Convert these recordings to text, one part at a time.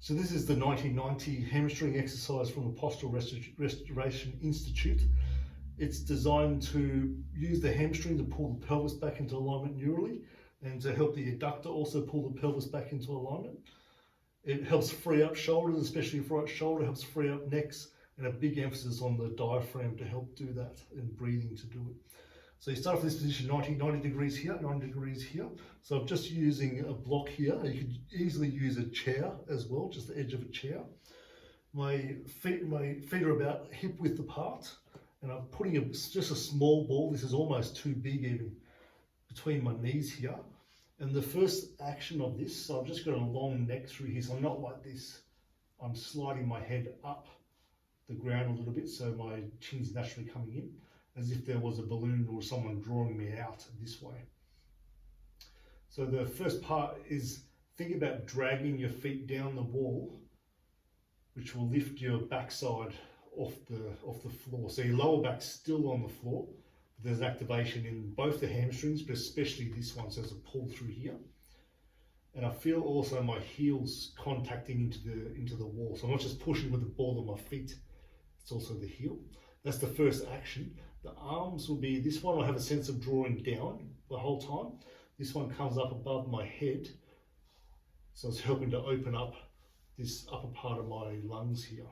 So this is the 1990 hamstring exercise from the Postural Restoration Institute. It's designed to use the hamstring to pull the pelvis back into alignment neurally and to help the adductor also pull the pelvis back into alignment. It helps free up shoulders, especially right shoulder, helps free up necks, and a big emphasis on the diaphragm to help do that and breathing to do it. So you start off this position 90 degrees here, 90 degrees here. So I'm just using a block here. You could easily use a chair as well, just the edge of a chair. My feet are about hip width apart, and I'm putting just a small ball, this is almost too big even, between my knees here. And the first action of this, so I've just got a long neck through here, so I'm not like this. I'm sliding my head up the ground a little bit, so my chin's naturally coming in, as if there was a balloon or someone drawing me out this way. So the first part is think about dragging your feet down the wall, which will lift your backside off the floor. So your lower back's still on the floor. There's activation in both the hamstrings, but especially this one, so there's a pull through here. And I feel also my heels contacting into the wall. So I'm not just pushing with the ball of my feet, it's also the heel. That's the first action. The arms will be, this one will have a sense of drawing down the whole time. This one comes up above my head. So it's helping to open up this upper part of my lungs here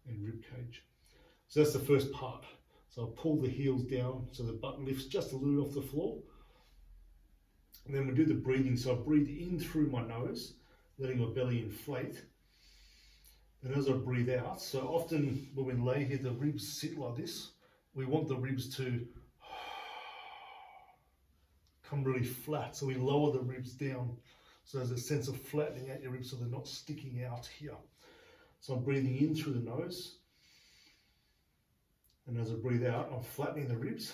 and rib cage. So that's the first part. So I'll pull the heels down so the butt lifts just a little off the floor. And then we do the breathing. So I breathe in through my nose, letting my belly inflate. And as I breathe out, so often when we lay here, the ribs sit like this. We want the ribs to come really flat. So we lower the ribs down. So there's a sense of flattening out your ribs so they're not sticking out here. So I'm breathing in through the nose. And as I breathe out, I'm flattening the ribs.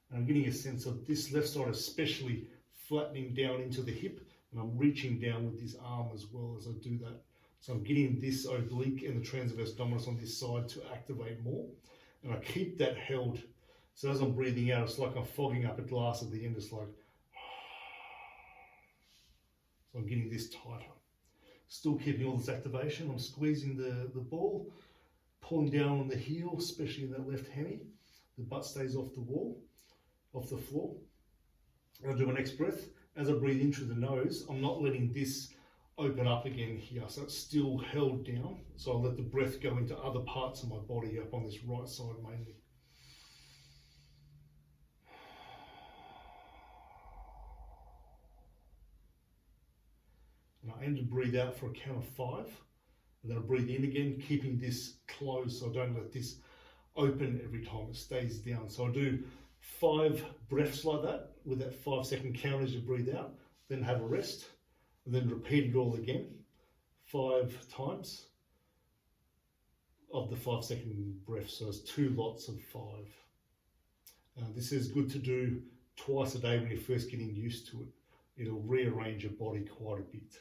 And I'm getting a sense of this left side especially flattening down into the hip. And I'm reaching down with this arm as well as I do that. So I'm getting this oblique and the transverse dominus on this side to activate more. And I keep that held. So as I'm breathing out, it's like I'm fogging up a glass at the end. It's like, so I'm getting this tighter. Still keeping all this activation. I'm squeezing the ball, pulling down on the heel, especially in that left hammy. The butt stays off the wall, off the floor. I'll do my next breath. As I breathe in through the nose, I'm not letting this open up again here, so it's still held down. So I'll let the breath go into other parts of my body up on this right side mainly. And I aim to breathe out for a count of 5. And then I breathe in again, keeping this closed so I don't let this open every time it stays down. So I do 5 breaths like that with that 5-second count as you breathe out, then have a rest. And then repeat it all again 5 times of the 5-second breath. So it's 2 lots of 5. This is good to do twice a day when you're first getting used to it. It'll rearrange your body quite a bit.